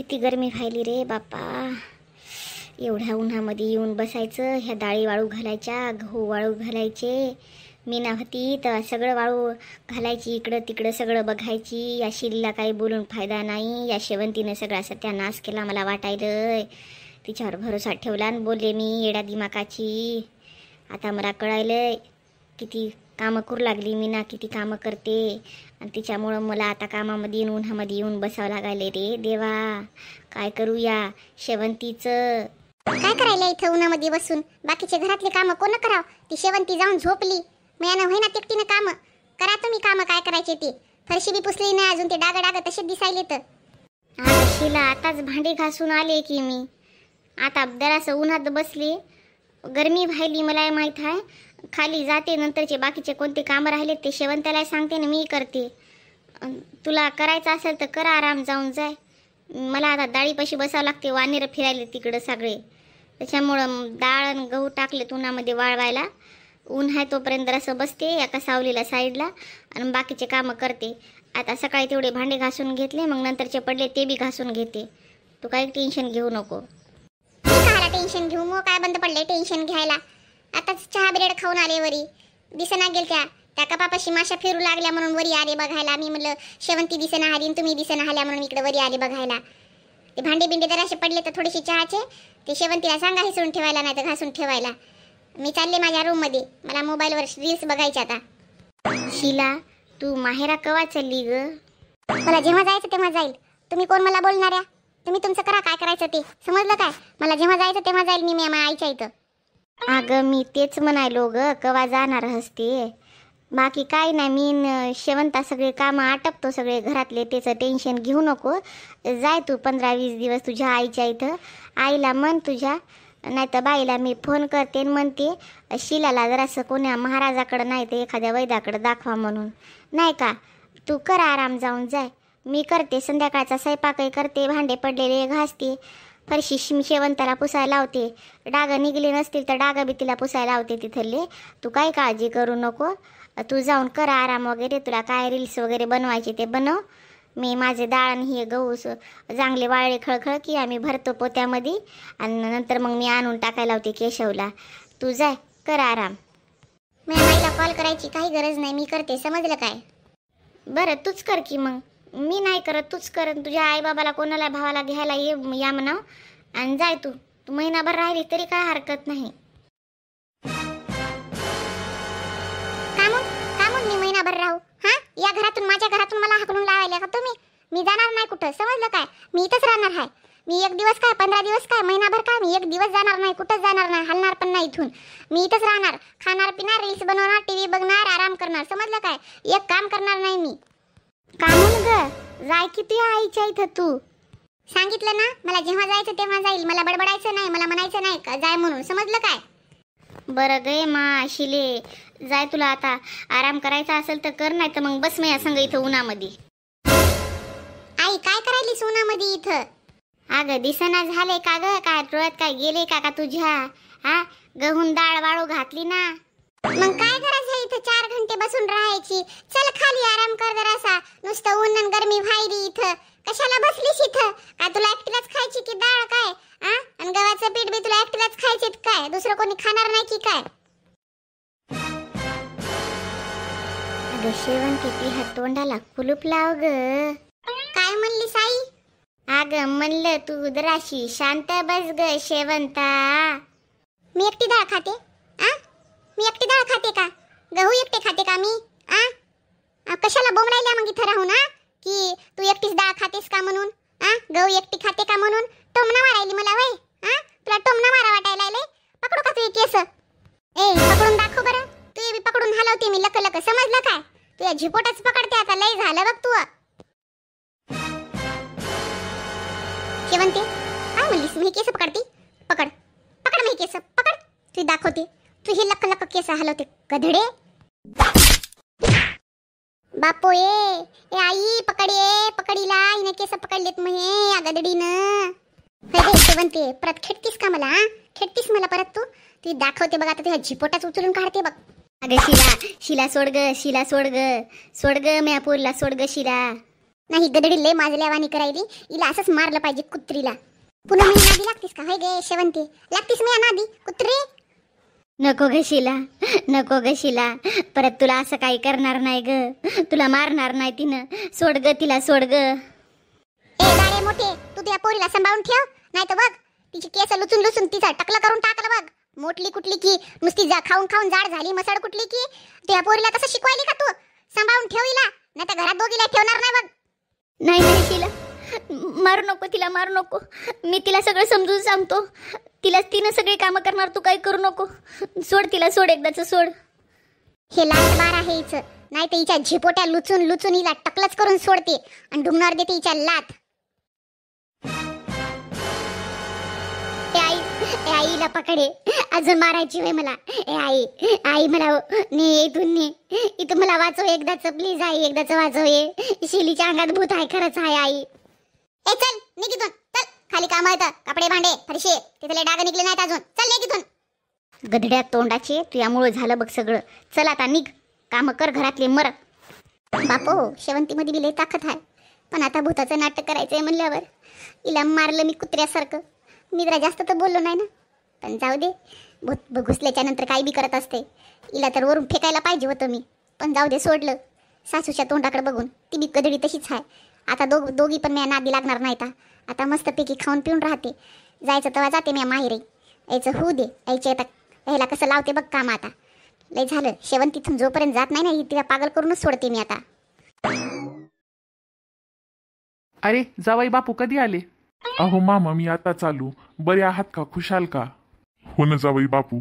किती गरमी व्हायली रे बापा. एवढ्या उन्हामध्ये येऊन बसायचं. ह्या डाळी वाळू घालायच्या, गहू वाळू घालायचे. मीना होती तर सगळं वाळू घालायची, इकडं तिकडं सगळं बघायची. या शिलीला काही बोलून फायदा नाही. या शेवंतीनं सगळा सत्यानाश केला मला वाटायलंय. तिच्यावर भरोसा ठेवला आणि बोलले मी येडा दिमाकाची. आता मला कळायलंय किती कामं करू लागली मीना, किती कामं करते. आणि तिच्यामुळं मला आता कामामध्ये येऊन उन्हामध्ये येऊन बसावं लागायले रे देवा. काय करू या शेवंतीचं. काय करायला इथं उन्हामध्ये बसून? बाकीचे घरातले कामं कोण करावं? ती शेवंती जाऊन झोपली. मैयानं होईना तिकटीनं कामं करा तुम्ही. कामं काय करायचे ते. फरशी बी पुसली नाही अजून, ते डाग तसेच दिसायले. तर शिला आताच भांडी घासून आले की मी. आता जरासं उन्हात बसले, गरमी व्हायली मला माहीत आहे. खाली जाते, नंतरचे बाकीचे कोणते कामं राहिले ते शेवंत्याला सांगते ना मी करते. तुला करायचं असेल तर करा आराम, जाऊन जाय. मला आता डाळीपाशी बसावं लागते. वानेर फिरायले तिकडं सगळे, त्याच्यामुळं डाळ आणि गहू टाकले उन्हामध्ये वाळवायला. ऊन आहे तोपर्यंत असं बसते एका सावलीला साईडला आणि बाकीचे कामं करते. आता सकाळी तेवढे भांडे घासून घेतले, मग नंतरचे पडले ते बी घासून घेते. तू काही टेन्शन घेऊ नको. काय टेन्शन घेऊ? मग काय बंद पडले टेन्शन घ्यायला? आताच चहा ब्रेड खाऊन आले वरी. दिसना गेल त्या कपापाशी माशा फिरू लागल्या म्हणून वरी आले बघायला. मी म्हणलं शेवंती दिसेना आली आणि तुम्ही दिसेना आल्या म्हणून इकडे वरी आले बघायला. ते भांडे बिंडे जराशे पडले तर थोडेसे चहाचे ते शेवंतीला सांगा हिसळून ठेवायला, नाही तर घासून ठेवायला. मी चालले माझ्या रूममध्ये, मला मोबाईलवर रील्स बघायचे आता. शिला तू माहेरा कवा चालली ग? मला जेव्हा जायचं तेव्हा जाईल. तुम्ही कोण मला बोलणाऱ्या? तुम्ही तुमचं करा काय करायचं ते, समजलं काय? मला जेव्हा जायचं तेव्हा जाईल मी माझ्या आईच्या इथं. अगं मी तेच म्हणायलो ग, कवा जाणार हसते. बाकी काय नाही, मी शेवंता सगळे कामं आटपतो सगळे घरातले, त्याचं टेन्शन घेऊ नको. जाय तू 15-20 दिवस तुझ्या आईच्या इथं. आईला म्हण तुझ्या, नाही तर बाईला मी फोन करते म्हणते शिलाला जरासं कोण्या महाराजाकडं नाही तर एखाद्या वैद्याकडं दाखवा म्हणून, नाही का? तू कर आराम, जाऊन जाय. मी करते संध्याकाळचा स्वयंपाकही करते, भांडे पडलेले घासते, फरशी शेवंताला पुसायला लावते. डाग निघले नसतील तर डाग बी तिला पुसायला लावते तिथले. तू काही काळजी करू नको. तू जाऊन कर आराम वगैरे. तुला काय रील्स वगैरे बनवायचे ते बनव. मी माझे डाळ आणि हे गहू चांगले वाळले खळखळ की आम्ही भरतो पोत्यामध्ये आणि नंतर मग मी आणून टाकायला लावते केशवला. तू जाय, कर आराम. मी आईला कॉल करायची काही गरज नाही, मी करते, समजलं काय? बरं तूच कर की मग. मी नाही करत, तूच कर. तुझ्या आईबाबाला कोणाला भावाला घ्यायला या म्हणाव आणि जाय. तू महिनाभर राहिली तरी काय हरकत नाही. कामून मी महिनाभर राहू? हा, या घरातून माझ्या घरातून मला हाकलून लावायला का तुम्ही? मी जाणार नाही कुठं, समजलं काय? मी इथंच राहणार आहे. मी 1 दिवस काय, 15 दिवस काय, महिनाभर काय, मी 1 दिवस जाणार नाही, कुठंच जाणार नाही, हलणार पण नाही इथून. मी इथंच राहणार, खाणार पिणार, रील्स बनवणार, टीव्ही बघणार, आराम करणार, समजलं काय? एक काम करणार नाही मी. कामून ग जाय किती आईच्या इथं. तू सांगितलं ना, मला जेव्हा जायचं तेव्हा जाईल. मला बडबडायचं नाही, मला म्हणायचं नाही का जाय म्हणून, समजलं काय? बरं गे मा शिले, जाय. तुला आता आराम करायचा असेल तर कर, नाही तर मग बस मी संग इथं उन्हामध्ये. आई काय करायलीस उन्हामध्ये इथं? अगं दिसना झाले का ग? काय डोळ्यात काय गेले का तुझ्या? हा, गहून डाळ वाळू घातली ना. मग काय गरज आहे इथं 4 घंटे बसून राहायची? चल खाली आराम कर जरासा. नुसतं ऊन आणि गरमी व्हायली इथं. कशाला बसलीस इथं? काय तुला एकटीलाच खायची की डाळ काय? आणि गव्हाचं पीठ बी तुला एकटीलाच खायचे काय? दुसरं कोणी खाणार नाही की काय? अगं शेवंती ती हात तोंडाला कुलूप लाव ग. काय म्हणली साई? अगं म्हणलं तू जराशी शांत बस ग शेवंता. मी एकटी डाळ खाते? मी एकटी डाळ खाते का? गहू एकटे खाते का मी? कशाला बोंबलायला मग इथं राहून? की तू एकटीच डाळ खातेस का म्हणून? गहू एकटी खाते का म्हणून? टोमना मारायली मला वय? तुला टोमना मारा वाटायला लागले? पकडू का तू केस? पकडून दाखव बरं. तू बी पकडून हलवते मी लक लक, समजलं काय? तुझ्या झिपोटच पकडते आता, लय झालं बघ तू. शेवंती काय म्हणलीस? मी केस पकडते? पकड पकड मी केस पकड. तू दाखवते, तू हे लक लक केस हलवते गधडे. बापो ए आई पकड, पकडीला हिने केस पकडलेत मग हे या गधडीनं. अरे शेवंती परत खेटतीस का मला? खेटतीस मला परत तू? ती दाखवते बघ आता, तुझ्या झिपोटाच उचलून काढते बघ. अगं शिला सोड ग, शिला सोड ग, सोड ग म्या पोरला, सोड ग शिला. नाही गदडी लय माजल्यावानी करायली. हिला असंच मारलं पाहिजे कुत्रीला. पुन्हा मी नादी लागतीस का? होय गे शेवंती, लागतीस मी नादी कुत्री. नको ग शिला, नको ग शिला, परत तुला असं काही करणार नाही ग, तुला मारणार नाही तिनं. सोड ग तिला, सोड ग. ए दाडे मोठे, तू त्या पोरीला सांभाळून ठेव, नाही तर बघ तिची केस लुचून लुचून तिचा टकला करून टाकलं बघ. मोठली कुठली की नुसती जा खाऊन खाऊन जाड झाली मसड कुठली की. त्या पोरीला तसं शिकवायली का तू? सांभाळून ठेव हिला, नाही तर घरात दोघीला ठेवणार नाही बघ. नाही नाही शिला, मारू नको तिला, मारू नको. मी तिला सगळं समजून सांगतो. तिनं सगळी कामं करणार, तू काही करू नको. सोड तिला, सोड एकदाच सोड. हे लाट बार आहे हिचं, नाही तर हिच्या झिपोट्या लुचून लुचून हिला टकलच करून सोडते आणि ढुंगणावर देते हिच्या लात. ए आईला पकडे, अजून मारायची होय मला. ए आई, आई मला ने इथून ने, इथून मला वाचव एकदाच प्लीज आई, एकदाच वाचव. ये शिलीच्या अंगात भूत आहे, खरंच आहे आई. ए चल निघ इथून, चल. खाली काम आहेत, कपडे भांडे फरशी, तिथले डाग निघले नाहीत अजून. चल निघ इथून. गधड्या तोंडाचे, तुझ्यामुळे झालं बघ सगळं. चल आता निघ, काम कर घरातले, मर. बापो शेवंतीमध्ये बी लय ताकद आहे, पण आता भूताचं नाटक करायचंय म्हणल्यावर हिला मारलं मी कुत्र्यासारखं. मी जरा जास्त तर बोललो नाही ना, पण जाऊ दे. भूत घुसल्याच्या नंतर काही बी करत असते. हिला तर वरून फेकायला पाहिजे होतं मी, पण जाऊ दे, सोडलं. सासूच्या तोंडाकडे बघून ती बी गधडी तशीच आहे. आता दोघी पण मी नादी लागणार नाहीत. आता मस्तपैकी खाऊन पिऊन राहते. जायचं तेव्हा जाते मी माहेरी. यायचं होऊ दे, यायचे आता ह्याला कसं लावते बघ काम. आता लय झालं, शेवंतीतून जोपर्यंत जात नाही ना ही तिला पागल करूनच सोडते मी आता. अरे जावाई बापू कधी आले? अहो मामा, मी आता चालू. बरे आहात का? खुशाल का? हो ना जावई बापू,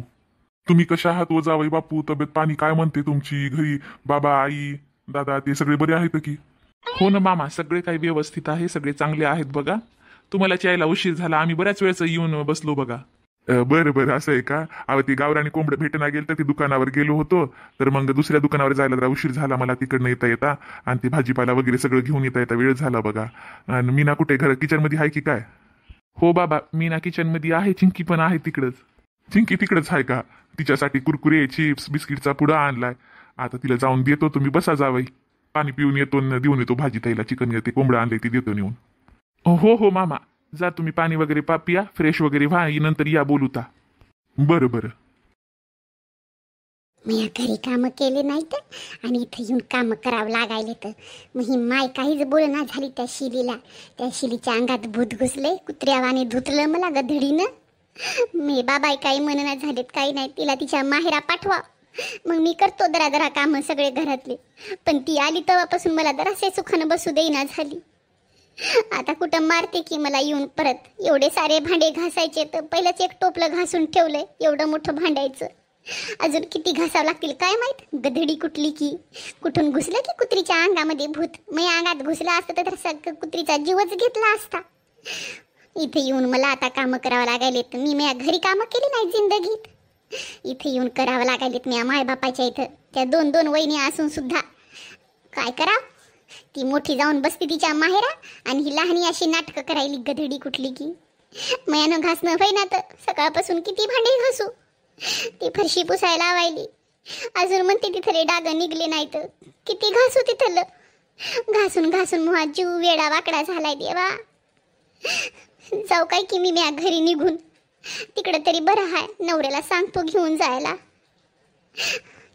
तुम्ही कशा आहात? व जावई बापू, तब्येत पाणी काय म्हणते तुमची? घरी बाबा, आई, दादा ते सगळे बरे आहेत की? हो ना मामा, सगळे काही व्यवस्थित आहे, सगळे चांगले आहेत बघा. तुम्हाला यायला उशीर झाला, आम्ही बऱ्याच वेळेस येऊन बसलो बघा. बरं बरं, असं आहे का? अहो ती गावरानी कोंबडं भेटना गेलं तर ती दुकानावर गेलो होतो, तर मग दुसऱ्या दुकानावर जायला जरा उशीर झाला मला तिकडनं येता येता. आणि ती भाजीपाला वगैरे सगळं घेऊन येता वेळ झाला बघा. आणि मीना कुठे घर किचनमध्ये आहे की काय? हो बाबा, मीना किचनमध्ये आहे, चिंकी पण आहे तिकडंच. चिंकी तिकडंच आहे का? तिच्यासाठी कुरकुरे, चिप्स, बिस्किटचा पुडा आणलाय. आता तिला जाऊन देतो. तुम्ही बसा जावई, पाणी पिऊन येतो, देऊन येतो भाजी ताईला. चिकन ते कोंबडं आणले ती देतो नेऊन. हो हो मामा, जा तुम्ही पाणी वगैरे पिया, फ्रेश वगैरे व्हा, नंतर या बोलूता. बरं बरं. मी घरी कामं केले नाहीत आणि इथं येऊन कामं करावं लागायले तर मग ही माय काहीच बोलना झाली त्या शिलीला. त्या शिलीच्या अंगात भूत घुसले, कुत्र्यावाने धुतलं मला गधडीनं. मी बाबाई काही म्हणना झालेत, काही नाही. तिला तिच्या माहेरा पाठवा, मग मी करतो दरा कामं सगळे घरातले. पण ती आली तेव्हापासून मला जरासे सुखानं बसू देईना झाली. आता कुठं मारते की मला येऊन परत. एवढे सारे भांडे घासायचे तर पहिलंच एक टोपलं घासून ठेवलंय, एवढं मोठं भांडायचं. अजून किती घासावं लागतील काय माहित. गधडी कुठली की कुठून घुसलं की कुत्रीच्या अंगामध्ये भूत. मी अंगात घुसला असतं तर सगळं कुत्रीचा जीवच घेतला असता. इथे येऊन मला आता कामं करावं लागायलेत. मी घरी कामं केली नाही जिंदगीत, इथे येऊन करावं लागायलेत. मी माय बापाच्या इथं त्या दोन वहिनी असून सुद्धा काय करावं. ती मोठी जाऊन बसती तिच्या माहेरा आणि ही लहानी अशी नाटकं करायली गधडी कुठली की. मयानं घासणं होईना तर सकाळपासून किती भांडे घासू. ती फरशी पुसायला लावायली, अजून म्हणते तिथले डाग निघले नाही तर किती घासू तिथलं. घासून घासून मुहा जीव वेडा वाकडा झालाय देवा. जाऊ काय की मी घरी निघून. तिकडं तरी बरं आहे, नवऱ्याला सांगतो घेऊन जायला.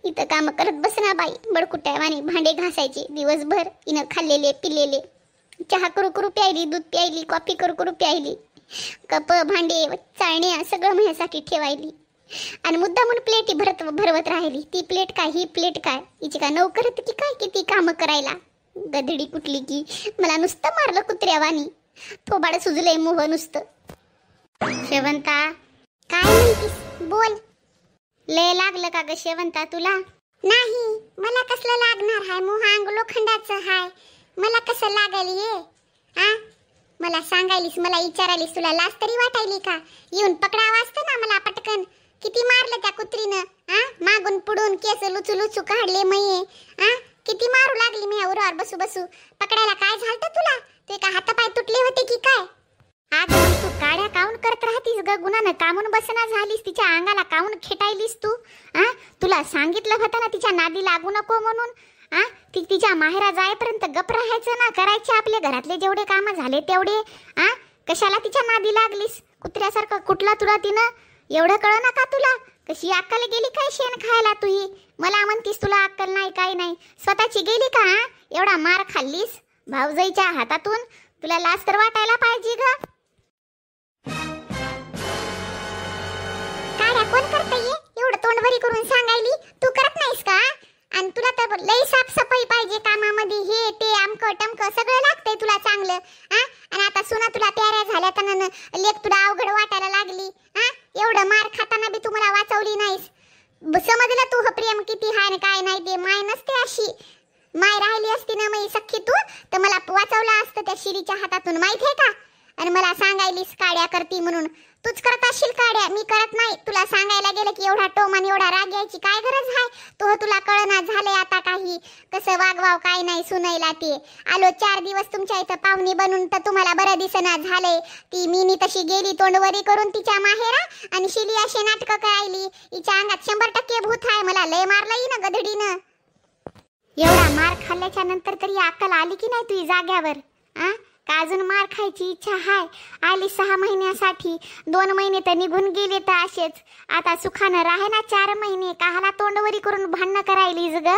इथं काम करत बसना बाई, बडकुट्यावानी भांडे घासायचे दिवसभर. हिनं खाल्लेले पिलेले, चहा करू प्यायली, दूध प्यायली, कॉफी करू प्यायली, कप भांडे चाळणे सगळं माझ्यासाठी ठेवायली. आणि मुद्दामून प्लेटी भरवत राहिली. ती प्लेट काय, ही प्लेट काय, हिची का नोकरत की काय किती कामं करायला. गधडी कुठली की मला नुसतं मारलं कुत्र्यावानी. थोबाड सुजलंय मोह नुसतं. शेवंता, काय म्हणतीस? बोल. लय लागलं का ग शेवंता तुला? नाही, मला कसलं लागणार हाय? मोह अंग लोखंडाचं हाय, मला कसं लागल ये? मला सांगायलीस, मला विचारायलीस, तुला लाज तरी वाटायली का? येऊन पकडावं असतं ना मला पटकन. किती मारलं त्या कुत्रीनं. मागून पुढून केस लुचू काढले मये. किती मारू लागली मी उरावर बसू पकडायला. काय झालं तुला? ते का हातापाय तुटले होते की काय? आज तू काड्या काऊन करत राहतीस ग? गुणानं कामून बसना झालीस? तिच्या अंगाला काऊन खेटायलीस तू? तुला सांगितलं होतं ना तिच्या नादी लागू नको म्हणून. ती तिच्या माहेरा जाईपर्यंत गप राहायचं ना, करायचे आपले घरातले जेवढे कामं झाले तेवढे. कशाला तिच्या नादी लागलीस कुत्र्यासारखं? कुठला तुला तिनं एवढं कळ ना का तुला? कशी अक्कल गेली काय शेण खायला तुही? मला म्हणतीस तुला अक्कल नाही काय नाही, स्वतःची गेली का? एवढा मार खाल्लीस भाऊजाईच्या हातातून, तुला लाज तर वाटायला पाहिजे ग. काड्या कोण करतंय एवढं तोंडभरी करून सांगायली? तू करत नाहीस का? आणि तुला तर लई साफसफाई पाहिजे कामामध्ये, हे ते आमकं टमकं सगळं लागतंय तुला चांगलं. आणि आता सुना तुला प्याऱ्या झाल्या तर लेक तुला अवघड वाटायला लागली. एवढं मार खाताना बी तुम्हाला वाचवली नाहीस. समजलं तू प्रेम किती हाय आणि काय नाही ते? माय नसते अशी. माय राहिली असती ना मी सख्खी तू, तर मला वाचवलं असतं त्या शिरीच्या हातातून, माहित आहे का? आणि मला सांगायलीस काड्या करती म्हणून. तूच करत असशील काड्या, मी करत नाही. तुला सांगायला गेलं की एवढा टोमान एवढा राग यायची काय गरज आहे? तुला कळना झालंय आता काही कसं वागवाव काय नाही सुनायला ते. आलो 4 दिवस तुमच्या इथं पाहुणे बनून तर तुम्हाला बरं दिसना झालंय. ती मीनी तशी गेली तोंडवरी करून तिच्या माहेरा, आणि शिली अशी नाटकं करायली. हिच्या अंगात 100% भूत आहे. मला लय मारलं ना गधडीनं. एवढा मार खाल्ल्याच्या नंतर तरी अक्कल आली की नाही तुझी जाग्यावर? का अजून मार खायची इच्छा हाय? आली 6 महिन्यासाठी, 2 महिने तर निघून गेले तर असेच. आता सुखानं राहे ना 4 महिने. काहाला तोंडवरी करून भांडणं करायलीस ग?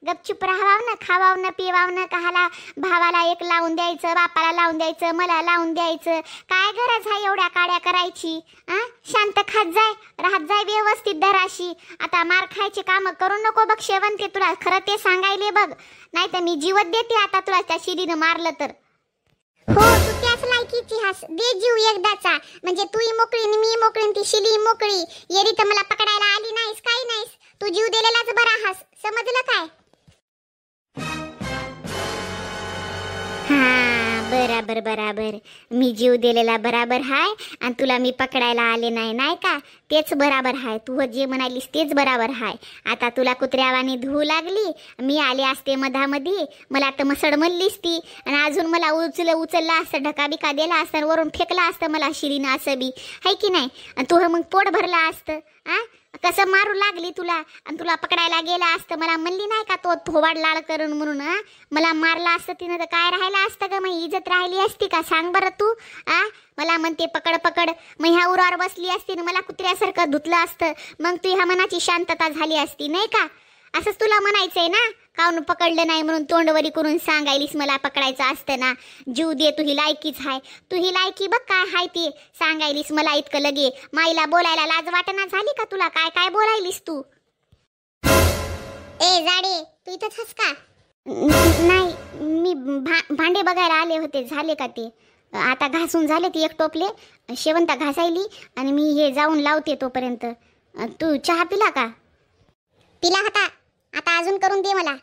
गपचूप राहाव ना, खावाव ना, पिवाव ना. काहाला भावाला एक लावून द्यायचं, बापाला लावून द्यायचं, मला लावून द्यायचं? काय गरज आहे एवढ्या काड्या करायची? शांत खात जाय, राहत जाय व्यवस्थित दराशी. आता मार खायची कामं करू नको बघ शेवंती, तुला खरं ते सांगायले बघ. नाही तर मी जीवत देते आता तुला त्या शिरीनं मारलं तर. हो, तू त्याच लायकीची हास. दे जीव एकदाचा, म्हणजे तूही मोकळी आणि मी मोकळी, ती शिली मोकळी. येरी तर मला पकडायला आली नाहीस, काही नाहीस. तू जीव दिलेलाच बरा हास, समजलं काय? बराबर बराबर, मी जीव दिलेला बराबर हाय, आणि तुला मी पकडायला आले नाही, नाही का? तेच बराबर हाय. तू जे म्हणालीस तेच बराबर हाय. आता तुला कुत्र्यावानी धू लागली, मी आले असते मधामध्ये, मला तर मसड म्हणलीस ती, आणि अजून मला उचलला असतं, ढकाबिका दिला असतं, वरून फेकला असतं मला शिरीनं असं बी, हाय की नाही? आणि तू मग पोट भरला असतं. कसं मारू लागली तुला, आणि तुला पकडायला गेला असतं, मला म्हणली नाही का तो थोबाड लाड करून म्हणून? मला मारला असतं तिनं तर काय राहिलं असतं का? मग इज्जत राहिली असती का? सांग बरं तू. मला म्हणते पकड पकड, मग ह्या उरावर बसली असती ना, मला कुत्र्यासारखं धुतलं असतं, मग तू ह्या मनाची शांतता झाली असती, नाही का? असंच तुला म्हणायचंय ना? काऊन पकडलं नाही म्हणून तोंडवरी करून सांगायलीस मला पकडायचं असतं ना? जीव दे, तुही लायकीच हाय. तुही लायकी बघ काय हाय ते सांगायलीस मला इतकं लगे. माईला बोलायला लाज वाटना झाली का तुला? काय काय बोलायलीस तू? ए जाडे, तू इथंच हस का? नाही, मी भांडे बघायला आले होते. झाले का ते? आता घासून झाले ती एक टोपले. शेवंता घासायली आणि मी हे जाऊन लावते तोपर्यंत. तू चहा पिला का? पिला होता, आता अजून करून दे मला.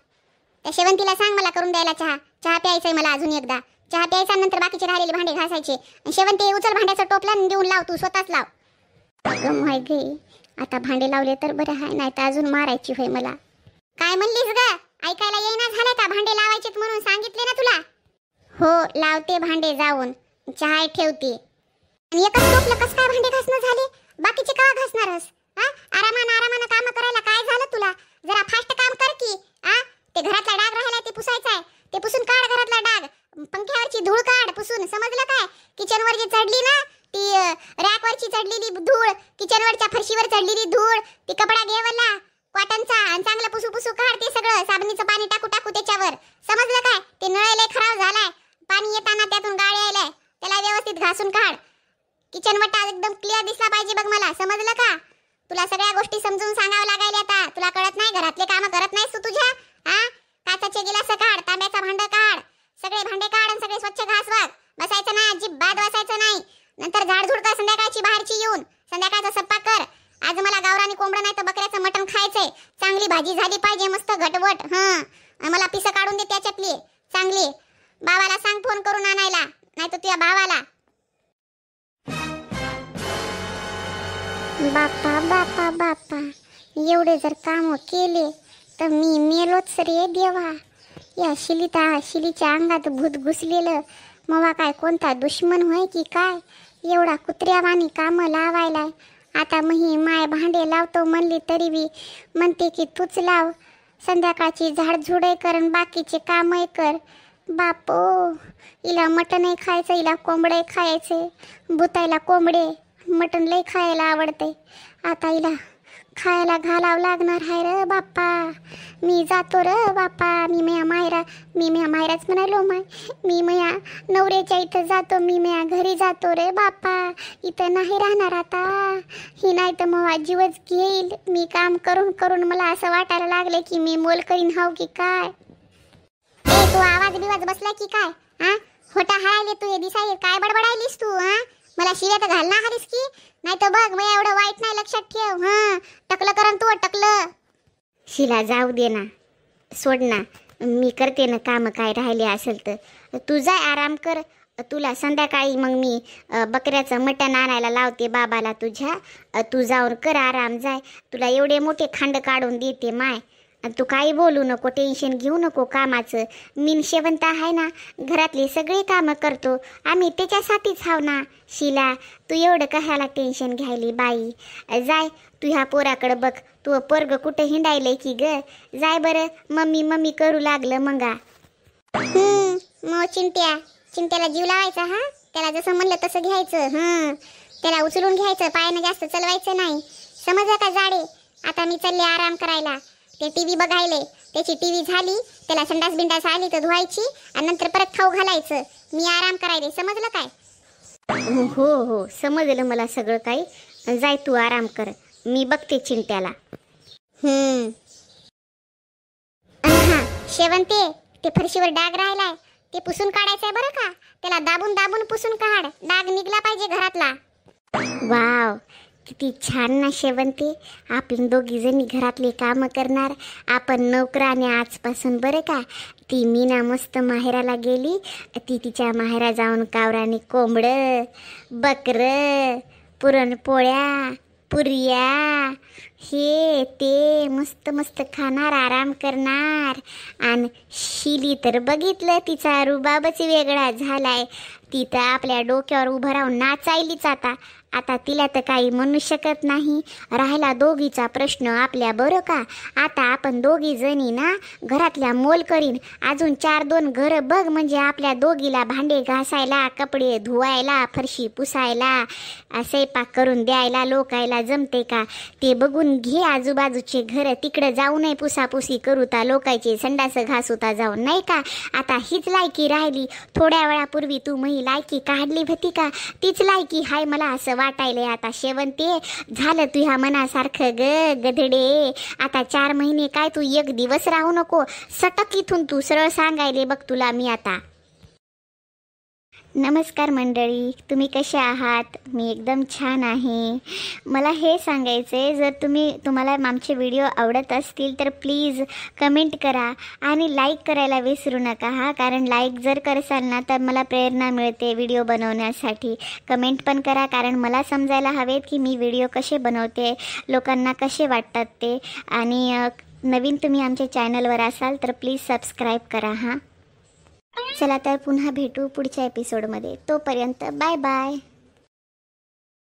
त्या शेवंतीला सांग मला करून द्यायला चहा. चहा प्यायचाय मला अजून एकदा. चहा प्यायचा, नंतर बाकीचे राहिलेले भांडे घासायचे. शेवंती उचल भांड्याचं टोपलं देऊन लाव, तू स्वतःच लाव. अगं माय गे, आता भांडे लावले तर बरं आहे, नाही तर अजून मारायची होय मला. काय म्हणलीस ग? ऐकायला येईना झालं का? भांडे लावायचेत म्हणून सांगितले ना तुला. हो, लावते भांडे जाऊन, चहा ठेवते. आणि एकच टोपलं कसं काय भांडे घासणं झाले? बाकीचे का घासणारस? आरामानं काम करायला काय झालं तुला? जरा फास्ट काम कर की. ते घरातला डाग राहिला ते पुसायचा आहे, ते पुसून काढ. घरातला डाग, पंख्यावरची धूळ काढ पुसून, समजलं काय? किचनवर जी चढली ना ती रॅकवरची चढलेली धूळ, किचनवरच्या फरशीवर चढलेली धूळ, ती कपडा घेवला कॉटनचा आणि चांगलं पुसू काढ ते सगळं. साबणीचं पाणी टाकू त्याच्यावर, समजलं काय? ते नळ लय खराब झालाय, पाणी येताना त्यातून गाळ यायलाय, त्याला व्यवस्थित घासून काढ. किचन वटा एकदम क्लिअर दिसला पाहिजे बघ मला, समजलं का? तुला सगळ्या गोष्टी समजून सांगावं लागायला. आता तुला कळत नाही? घरातले काम करत नाहीस तू तुझ्या? काचाचे गिलास काढ, तांब्याचा भांड काढ, सगळे भांडे काढ आणि सगळे स्वच्छ घास. बसायचं नाही, अजिबात बसायचं नाही. नंतर झाडझूड कर संध्याकाळची बाहेरची येऊन. संध्याकाळचा स्वयंपाक कर. आज मला गावरानी कोंबडं नाही तर बकऱ्याचं मटण खायचंय. चांगली भाजी झाली पाहिजे, मस्त घटवट. मला पिसं काढून दे त्याच्यातली चांगली. बाबाला सांग फोन करून आणायला, नाही तर तुझ्या भावाला. बापा बापा बापा, एवढे जर काम केले तर मी मेलोच रे देवा. या शिलीच्या अंगात भूत घुसलेलं. मवा काय कोणता दुश्मन होय की काय? एवढा कुत्र्यावानी कामं लावायलाय. आता मही माय भांडे लावतो म्हणली तरी बी म्हणते की तूच लाव. संध्याकाळची झाडझुडही कर आणि बाकीचे कामही कर. बापो, हिला मटणही खायचं, हिला कोंबडे खायचे. भुतायला कोंबडे मटण लई खायला आवडते. आता हिला खायला घालावं लागणार आहे र बाप्पा. मी जातो र बाप्पा. मी म्या मायराच म्हणालो मी म्या नवऱ्याच्या इथं जातो. मी म्या घरी जातो रे बाप्पा. इथं नाही राहणार आता. ही नाही तर मग जीवच घेईल. मी काम करून करून मला असं वाटायला लागले की मी मोल करीन हाव की काय. तू आवाज बिवाज बसला की काय? हा, होटा हायले तू हे दिसाय काय बडबडायलीस तू? हा, मला शिव्या तर घाल ना हालीस की नाही तर बघ मी एवढं वाईट नाही, लक्षात ठेव. हा, टकलं करन तू टकलं. शिला जाऊ दे ना, सोड ना, मी करते ना काम. काय राहिले असेल तर तू जाय आराम कर. तुला संध्याकाळी मग मी बकऱ्याचं मटण आणायला लावते बाबाला तुझ्या. तू जाऊन कर आराम. जाय, तुला एवढे मोठे खांड काढून देते माय. तू काही बोलू नको, टेन्शन घेऊ नको कामाचं. मीन शेवंत आहे ना, घरातली सगळी कामं करतो आम्ही, त्याच्यासाठीच हाव ना. शिला, तू एवढं कशाला टेन्शन घ्यायली बाई. जाय, तू ह्या पोराकडं बघ. तू पोरग कुठं हिंडायलंय की ग. जाय बरं, मम्मी मम्मी करू लागलं मंगा. मग चिंट्याला जीव लावायचा. हा, त्याला जसं म्हणलं तसं घ्यायचं. त्याला उचलून घ्यायचं, पायानं जास्त चलवायचं नाही. समजलं का जाडे? आता मी चालले आराम करायला. ते टीव्ही बघायले. त्याची टीव्ही झाली, त्याला संडास बिंडास आली तर धुवायची आणि नंतर परत खाऊ घालायचं. मी आराम करायले, समजलं काय? हो हो, समजलं मला सगळं काही. जाय तू आराम कर, मी बघते चिंट्याला. हा, शेवंते, ते फरशीवर डाग राहिलाय ते पुसून काढायचंय बरं का. त्याला दाबून दाबून पुसून काढ. डाग निघला पाहिजे घरातला. वाव, किती छान ना शेवंती. आपण दोघी जणी घरातले काम करणार, आपण नोकराने आजपासून बरं का. ती मीना मस्त माहेराला गेली. ती तिच्या माहेरा जाऊन कावराने कोंबडं, बकरं, पुरणपोळ्या, पुरिया, हे ते मस्त मस्त खाणार, आराम करणार. आणि शिली तर बघितलं, तिचा रुबाबच वेगळा झालाय. ती तर आपल्या डोक्यावर उभं राहून नाचायलीच आता तिला तर काही म्हणू शकत नाही. राहिला दोघीचा प्रश्न आपल्या बरं का. आता आपण दोघी जणी ना घरातल्या मोल करीन. अजून 4-2 घरं बघ, म्हणजे आपल्या दोघीला भांडे घासायला, कपडे धुवायला, फरशी पुसायला, स्वयंपाक करून द्यायला लोकायला जमते का ते बघून घे. आजूबाजूचे घरं तिकडं जाऊ नये पुसापुसी करूता, लोकायचे संडास घासूता जाऊन, नाही का. आता हीच लायकी राहिली. थोड्या वेळापूर्वी तू मही लायकी काढली होती का, तीच लायकी हाय मला असं वाटायलंय आता. शेवंते, झालं तुझ्या मनासारखं ग गधडे. आता 4 महिने काय, तू 1 दिवस राहू नको. सटक इथून तू, सरळ सांगायले बघ तुला मी आता. नमस्कार मंडळी, तुम्ही कसे आहात? मी एकदम छान आहे. मला हे सांगायचं आहे, जर तुम्हाला आमचे व्हिडिओ आवडत असतील तर प्लीज कमेंट करा आणि लाईक करायला विसरू नका. कारण लाईक जर करसाल ना तर मला प्रेरणा मिळते व्हिडिओ बनवण्यासाठी. कमेंट पण करा, कारण मला समजायला हवेत की मी व्हिडिओ कसे बनवते, लोकांना कसे वाटतात ते. आणि नवीन तुम्ही आमच्या चॅनलवर असाल तर प्लीज सबस्क्राईब करा. चला तर पुन्हा भेटू पुढच्या एपिसोडमध्ये. तोपर्यंत बाय बाय.